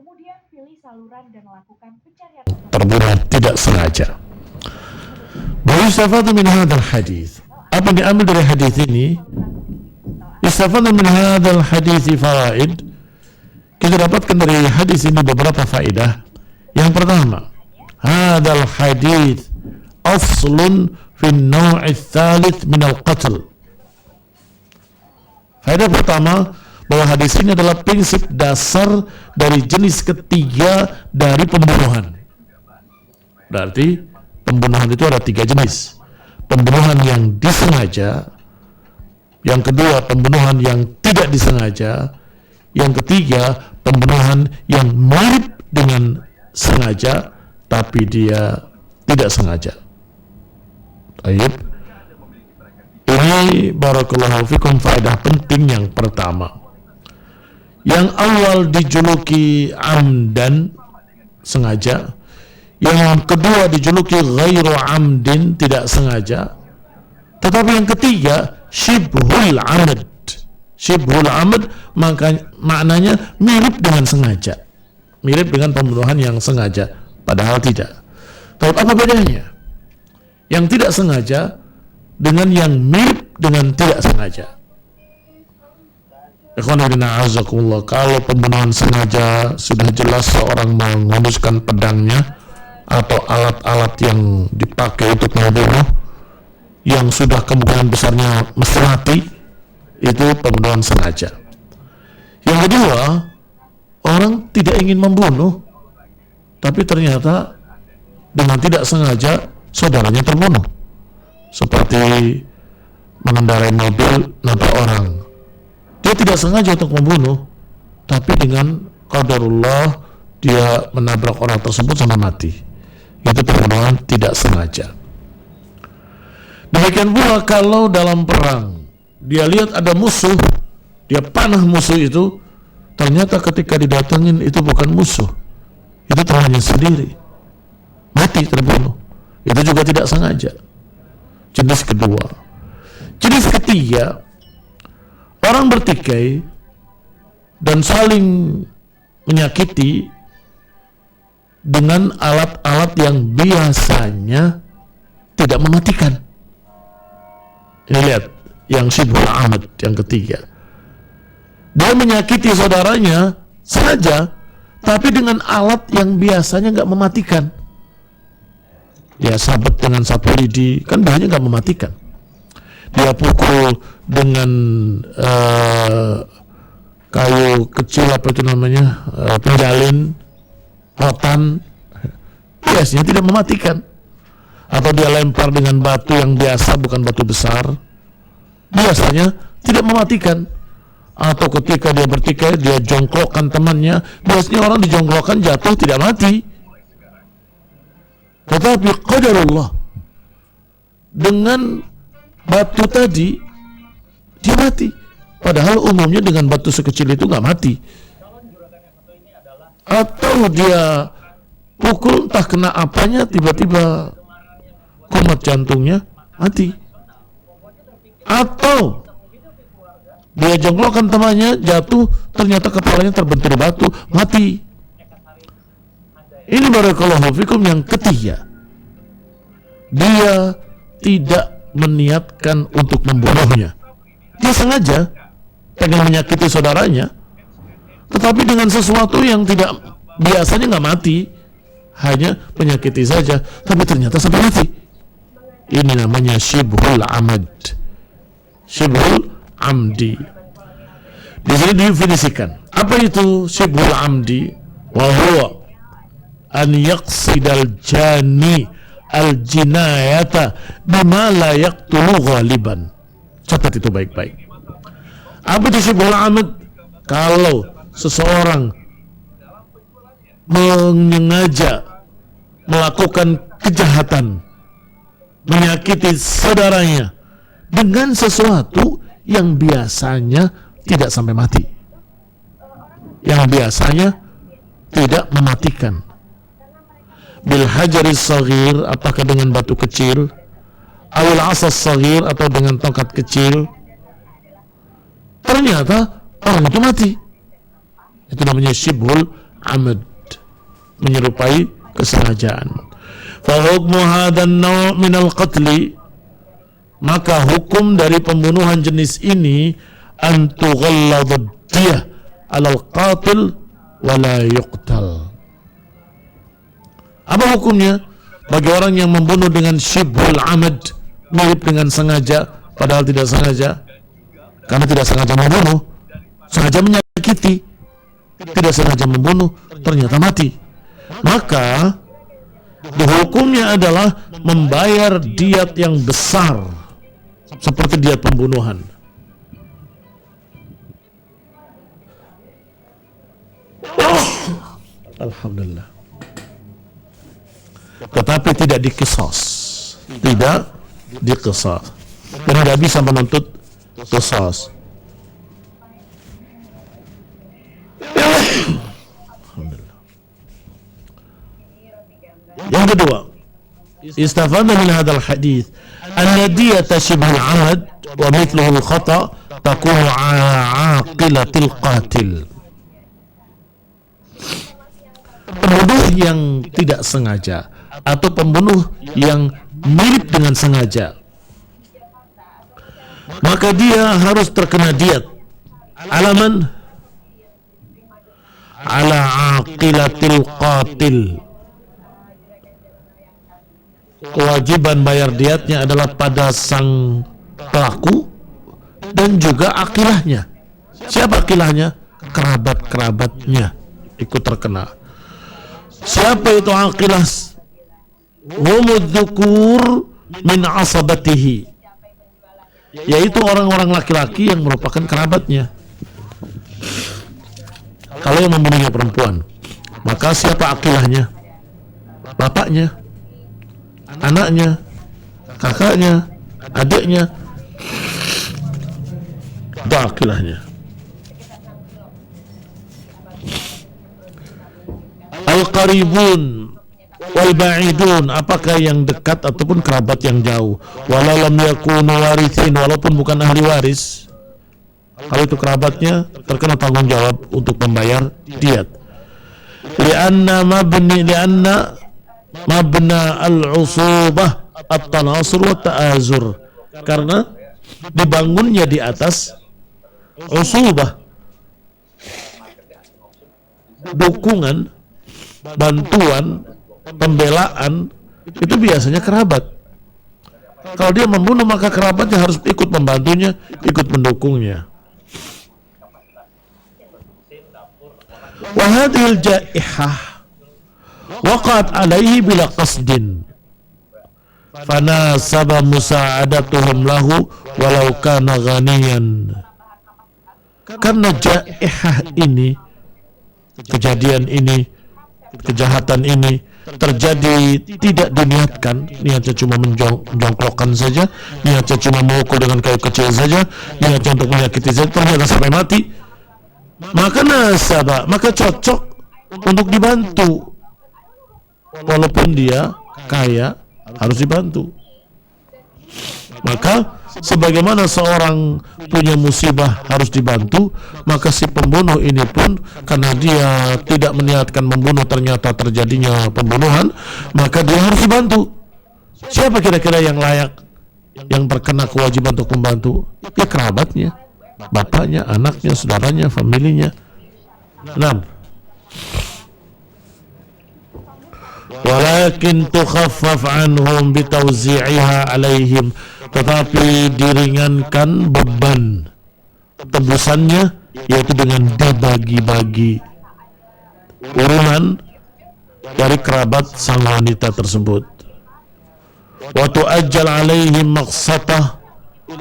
Kemudian pilih saluran dan lakukan pencarian terbunuh tidak sengaja. Yustafadu min hadzal hadis. Apa yang diambil dari hadis ini? Yustafadu min hadzal hadis fawaid. Kita dapatkan dari hadis ini beberapa faedah. Yang pertama, hadzal hadis aslun fi an-naw' ats-tsalits min al-qatl. Faedah pertama, bahwa hadis ini adalah prinsip dasar dari jenis ketiga dari pembunuhan. Berarti pembunuhan itu ada 3 jenis. Pembunuhan yang disengaja, yang kedua pembunuhan yang tidak disengaja, yang ketiga pembunuhan yang mirip dengan sengaja tapi dia tidak sengaja. Baik. Ini barakallahu fikum faedah penting yang pertama. Yang awal dijuluki amdan, sengaja. Yang kedua dijuluki ghairu amdin, tidak sengaja. Tetapi yang ketiga syibhul amad. Syibhul amad maknanya mirip dengan sengaja. Mirip dengan pembunuhan yang sengaja, padahal tidak. Tapi apa bedanya? Yang tidak sengaja dengan yang mirip dengan tidak sengaja. Kalau pembunuhan sengaja sudah jelas seorang mengonduskan pedangnya atau alat-alat yang dipakai untuk membunuh yang sudah kemungkinan besarnya mesti mati, itu pembunuhan sengaja. Yang kedua, orang tidak ingin membunuh tapi ternyata dengan tidak sengaja saudaranya terbunuh, seperti mengendarai mobil nabrak orang. Dia tidak sengaja untuk membunuh, tapi dengan qadarullah dia menabrak orang tersebut sampai mati. Itu pembunuhan tidak sengaja. Demikian pula kalau dalam perang dia lihat ada musuh, dia panah musuh itu, ternyata ketika didatengin itu bukan musuh, itu temannya sendiri, mati, terbunuh. Itu juga tidak sengaja. Jenis kedua. Jenis ketiga, orang bertikai dan saling menyakiti dengan alat-alat yang biasanya tidak mematikan. Ini lihat, yang syibhul amad, yang ketiga. Dia menyakiti saudaranya saja, tapi dengan alat yang biasanya nggak mematikan. Dia sabet dengan sapu lidi, kan bahannya nggak mematikan. Dia pukul dengan kayu kecil, apa itu namanya, penjalin, rotan, biasanya tidak mematikan. Atau dia lempar dengan batu yang biasa, bukan batu besar, biasanya tidak mematikan. Atau ketika dia bertikai, dia jongklokkan temannya, biasanya orang dijongklokkan jatuh tidak mati. Tetapi qadarullah, dengan batu tadi dia mati, padahal umumnya dengan batu sekecil itu nggak mati. Atau dia pukul entah kena apanya, tiba-tiba kumat jantungnya, mati. Atau dia jongklokkan temannya, jatuh, ternyata kepalanya terbentur batu, mati. Ini barakallahu fikum yang ketiga. Dia tidak meniatkan untuk membunuhnya. Dia sengaja pengen menyakiti saudaranya, tetapi dengan sesuatu yang tidak biasanya nggak mati, hanya menyakiti saja, tapi ternyata sampai mati. Ini namanya syibhul amad, syibhul amdi. Di sini didefinisikan apa itu syibhul amdi. Wa huwa an yaqsidal jani al-jinayata bima la yaqtulu ghaliban. Catat itu baik-baik. Apa itu syibhul amad? Kalau seseorang menyengaja melakukan kejahatan, menyakiti saudaranya dengan sesuatu yang biasanya tidak sampai mati, yang biasanya tidak mematikan. Bil hajaris saghir, apakah dengan batu kecil, awil asas saghir, atau dengan tongkat kecil, ternyata orang itu mati. Itu namanya syibhul amad, menyerupai kesengajaan. Fa hukmu hadzal naw' min al-qatli, maka hukum dari pembunuhan jenis ini an tughallad diyah 'ala al-qatil wa la yuqtal. Apa hukumnya bagi orang yang membunuh dengan syibhul amad, mirip dengan sengaja padahal tidak sengaja? Karena tidak sengaja membunuh, sengaja menyakiti, tidak sengaja membunuh, ternyata mati. Maka hukumnya adalah membayar diat yang besar seperti diat pembunuhan. Alhamdulillah. Tetapi tidak diqisas, tidak diqisas, dan tidak bisa menuntut qisas. Yang kedua, istafada min hadzal hadits anna diyata shibhul amad wa mithluhu al-khata' takunu 'ala 'aqilatil qatil. Pembunuh yang tidak sengaja atau pembunuh yang mirip dengan sengaja, maka dia harus terkena diat alaman ala aqilatil qatil. Kewajiban bayar diatnya adalah pada sang pelaku dan juga akilahnya. Siapa akilahnya? Kerabat-kerabatnya ikut terkena. Siapa itu aqilah? Humud dzukur min asabatihi, yaitu orang-orang laki-laki yang merupakan kerabatnya. Kalau yang membunuhnya perempuan, maka siapa akilahnya? Bapaknya, anaknya, kakaknya, adiknya, itu akilahnya. Al-qaribun wal ba'idun, apakah yang dekat ataupun kerabat yang jauh, walau lam yakunu warithin, walaupun bukan ahli waris, kalau itu kerabatnya terkena tanggung jawab untuk membayar diat. Lianna mabna al-usubah at-tanasur wa ta'azur, karena dibangunnya di atas usubah, dukungan, bantuan, pembelaan, itu biasanya kerabat. Kalau dia membunuh, maka kerabatnya harus ikut membantunya, ikut mendukungnya. Wa hadhil jaihah waqa'at alaihi bila qasdin fanasaba musa'adatuhum lahu walau kana ghaniyan. Karena jaihah ini, kejadian ini, kejahatan ini terjadi tidak diniatkan, niatnya cuma menjongklokkan saja, niatnya cuma memukul dengan kayu kecil saja, niatnya untuk menyakiti saja, ternyata sampai mati, maka nasabah, maka cocok untuk dibantu, walaupun dia kaya harus dibantu. Maka sebagaimana seorang punya musibah harus dibantu, maka si pembunuh ini pun karena dia tidak meniatkan membunuh, ternyata terjadinya pembunuhan, maka dia harus dibantu. Siapa kira-kira yang layak, yang terkena kewajiban untuk membantu? Ya kerabatnya, bapaknya, anaknya, saudaranya, familinya. 6. Walakin tukhaffaf anhum bitawzi'iha alaihim, tetapi diringankan beban tebusannya, yaitu dengan dibagi-bagi urunan dari kerabat sang wanita tersebut. Wa tu'ajjal alaihim maqsatah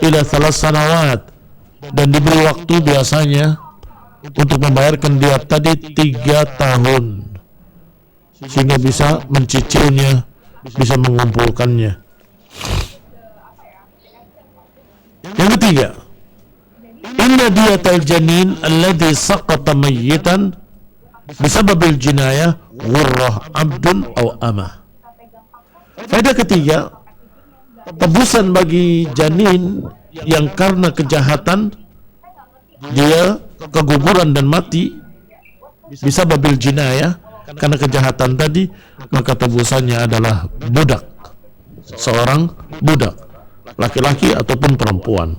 ila 3 sanawat, dan diberi waktu biasanya untuk membayarkan dia tadi 3 tahun, sehingga bisa mencicilnya, bisa mengumpulkannya. Yang ketiga, inna diyatal janin alladhi saqata mayyitan bisababil jinayah ghurrah abdun aw amah. Faedah ketiga, tebusan bagi janin yang karena kejahatan dia keguguran dan mati, bisa babil jinayah karena kejahatan tadi, maka tebusannya adalah budak, seorang budak, laki-laki ataupun perempuan.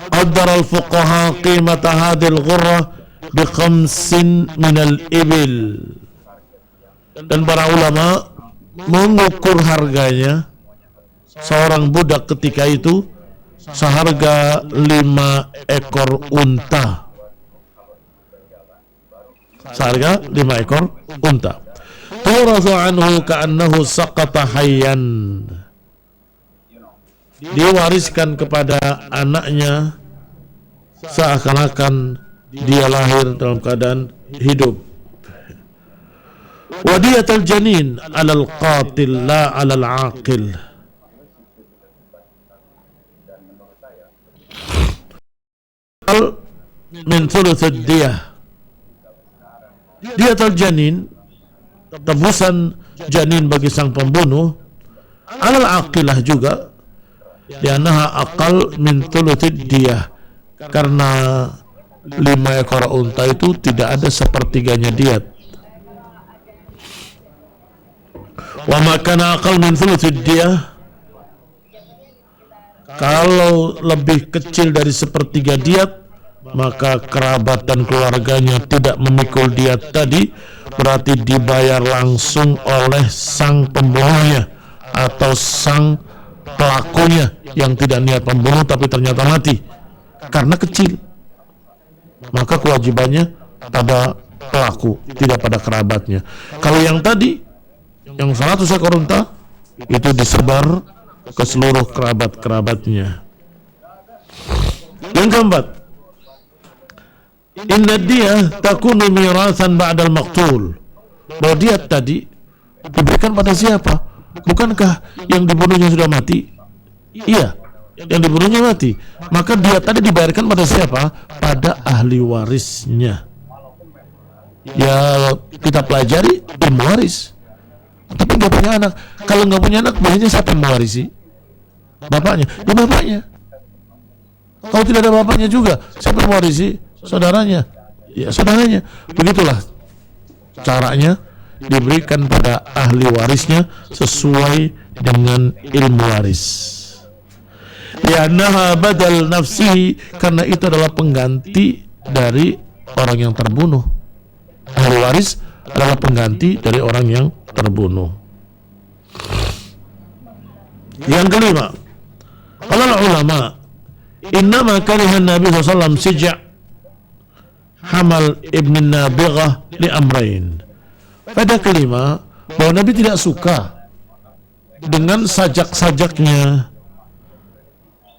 Qaddara al-fuqaha qimata hadhil ghurrah bi 5 min al-ibil. Dan para ulama mengukur harganya seorang budak ketika itu seharga 5 ekor unta. Seharga 5 ekor unta. Turathu anhu ka'annahu saqata hayyan. Diwariskan kepada anaknya seakan-akan dia lahir dalam keadaan hidup. Wadiyatul janin 'alal qatil la 'alal 'aqil. Min thulutsud diyah. Diyatul janin, tebusan janin bagi sang pembunuh, 'alal 'aqilah juga, li'annaha aqal min thulutsud diyah, karena 5 ekor unta itu tidak ada sepertiganya diat. Wa ma kana aqal min thulutsud diyah, kalau lebih kecil dari sepertiga diat, maka kerabat dan keluarganya tidak memikul diat tadi, berarti dibayar langsung oleh sang pembunuhnya atau sang pelakunya yang tidak niat membunuh tapi ternyata mati karena kecil. Maka kewajibannya pada pelaku, tidak pada kerabatnya. Kalau yang tadi, yang 100 ekor unta, itu disebar ke seluruh kerabat-kerabatnya. Yang keempat, inna diyah takunu mirathan ba'dal maqtul. Bahwa diat tadi diberikan pada siapa? Bukankah yang dibunuhnya sudah mati? Iya, yang dibunuhnya mati. Maka diat tadi dibayarkan pada siapa? Pada ahli warisnya. Ya, kita pelajari ilmu waris. Tapi nggak punya anak. Kalau nggak punya anak, biasanya siapa yang mewarisi? Bapaknya. Ya bapaknya. Kalau tidak ada bapaknya juga, siapa yang mewarisi? Saudaranya. Ya saudaranya. Begitulah caranya, diberikan pada ahli warisnya sesuai dengan ilmu waris. Li'annaha badal nafsihi, karena itu adalah pengganti dari orang yang terbunuh. Ahli waris adalah pengganti dari orang yang terbunuh. Yang kelima, qala ulama, innama kariha Nabi SAW sija' hamal ibn Nabighah li amrain. Pada kelima, bahwa Nabi tidak suka dengan sajak-sajaknya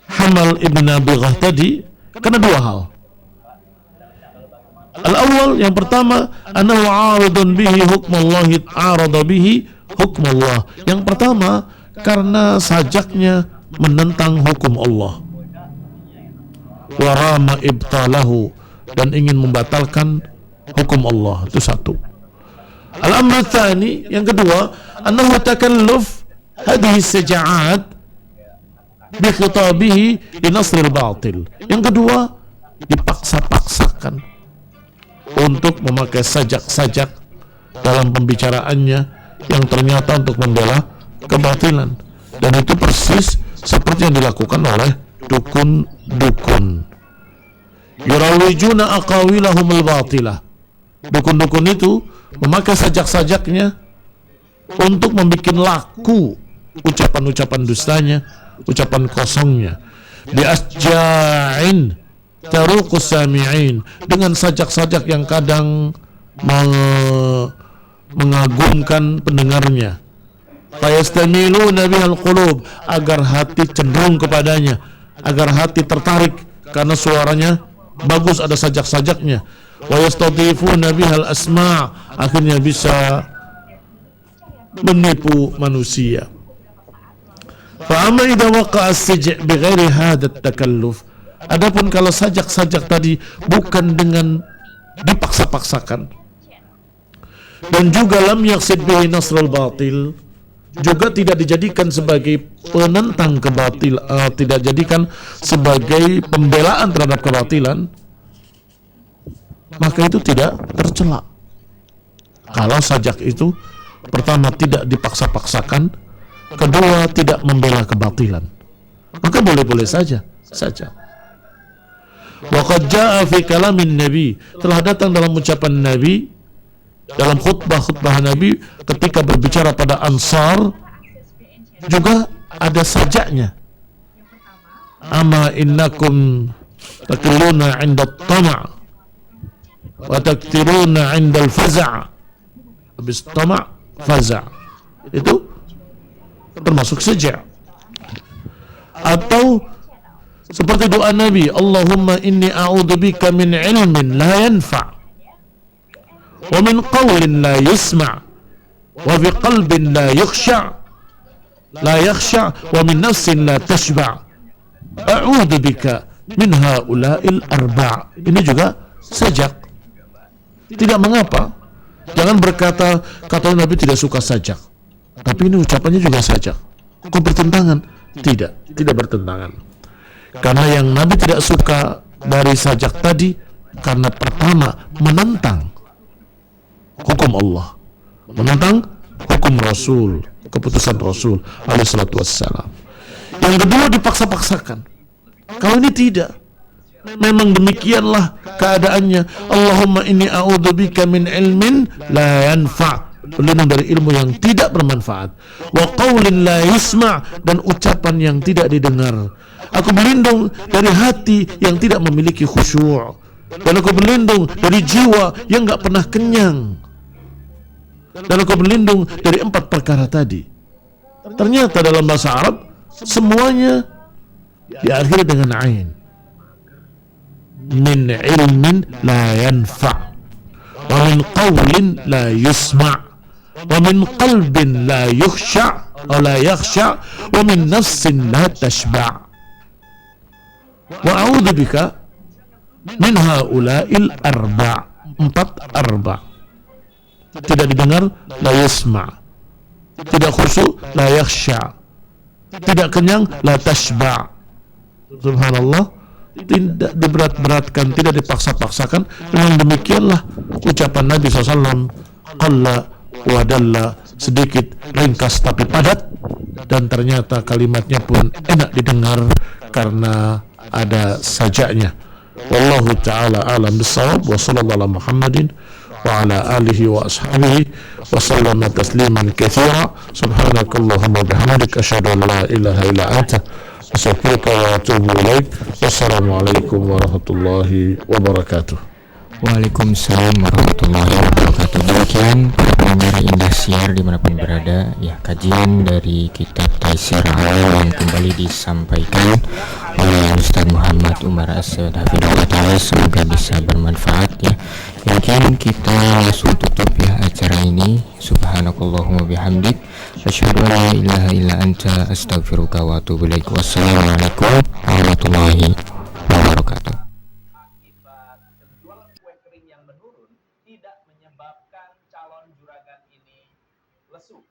Hamal ibn Nabighah tadi karena 2 hal. Al-awwal, yang pertama, annahu 'aridun bihi hukmullahi, 'arada bihi hukmullah. Yang pertama, karena sajaknya menentang hukum Allah. Wa rama ibtalahu, dan ingin membatalkan hukum Allah. Itu satu. Al-amru tsani, yang kedua, annahu takalluf hadhihi saja'at bi khitabihi li nasril batil. Yang kedua, dipaksa-paksakan untuk memakai sajak-sajak dalam pembicaraannya yang ternyata untuk membela kebatilan. Dan itu persis seperti yang dilakukan oleh dukun-dukun. Yurawijuna aqawilahumul batilah. Dukun-dukun itu memakai sajak-sajaknya untuk membuat laku ucapan-ucapan dustanya, ucapan kosongnya. Biasja'in taruqus sami'in, dengan sajak-sajak yang kadang mengagumkan pendengarnya. Fayastamiluna bihal qulub, agar hati cenderung kepadanya, agar hati tertarik karena suaranya bagus, ada sajak-sajaknya. Wa yastadifuna bihal asma', akhirnya bisa menipu manusia. Fa amma idza waqa'a as-sij' bighairi hadha at-takalluf, adapun kalau sajak-sajak tadi bukan dengan dipaksa-paksakan, dan juga lam yaqsid bihi nasrul batil, juga tidak dijadikan sebagai penentang kebatilan, tidak jadikan sebagai pembelaan terhadap kebatilan, maka itu tidak tercela. Kalau sajak itu pertama tidak dipaksa-paksakan, kedua tidak membela kebatilan, maka boleh-boleh saja. Wa qad jaa fi kalamin Nabi, telah datang dalam ucapan Nabi, dalam khutbah Nabi ketika berbicara pada Ansar juga ada sajaknya. Ama innakum takilluna 'inda at-tama' wa taktiruna 'inda al-faza'. Habis tama' faza'. Itu termasuk sajak. Atau seperti doa Nabi, Allahumma inni a'udzubika min ilmin la yanfa' wa min qawlin la yusma' wa fi qalbin la yakhsha' wa min nafsin la tashba'. A'udzubika min haula'il arba'. Ini juga sajak. Tidak mengapa. Jangan berkata Nabi tidak suka sajak, tapi ini ucapannya juga sajak. Kok bertentangan? Tidak bertentangan. Karena yang Nabi tidak suka dari sajak tadi karena pertama menentang hukum Allah, menentang hukum Rasul, keputusan Rasul alaihi salatu wassalam. Yang kedua dipaksa-paksakan. Kalau ini tidak, memang demikianlah keadaannya. Allahumma inni a'udzubika min ilmin la yanfa', berlindung dari ilmu yang tidak bermanfaat, wa qaulin la yusma', dan ucapan yang tidak didengar. Aku berlindung dari hati yang tidak memiliki khusyuk, dan aku berlindung dari jiwa yang enggak pernah kenyang, dan aku berlindung dari 4 perkara tadi. Ternyata dalam bahasa Arab semuanya diakhiri dengan ain. Min ilmin la yanfa' wa min qawlin la yusma' wa min qalbin la yukhsha' wa la yakhsha' wa min nafsin la tashba'. Wa a'udzu bika min haula'il arba'. 4 arba'. Tidak didengar, la yusma'. Tidak khusyuk, la yakhsha'. Tidak kenyang, la tashba'. Subhanallah, tidak diberat-beratkan, tidak dipaksa-paksakan. Dengan demikianlah ucapan Nabi SAW, qalla wa dalla, sedikit, ringkas tapi padat, dan ternyata kalimatnya pun enak didengar karena ada sajaknya. Wallahu ta'ala alam bissawab, wa sallallahu ala Muhammadin wa ala alihi wa ashabihi wa sallama tasliman katsira. Subhanakallahumma bihamdika asyhadu an la ilaha illa anta astaghfiruka wa atubu ilaik. Wassalamualaikum warahmatullahi wabarakatuh. Waalaikumsalam warahmatullahi wabarakatuh. Demikian para pendengar Indosiar dimanapun berada, ya, kajian dari kitab Taisir Awal yang kembali disampaikan oleh Ustaz Muhammad Umar Asad Hafidhullah Ta'ala. Semoga bisa bermanfaat, ya. Mungkin kita langsung tutup, ya, acara ini. Subhanakallahumma bihamdik asyhadu an la ilaha illa anta astaghfiruka wa atubu ilaik. Wassalamualaikum warahmatullahi wabarakatuh. Tidak menyebabkan calon juragan ini lesu.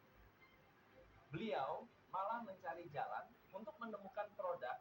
Beliau malah mencari jalan untuk menemukan produk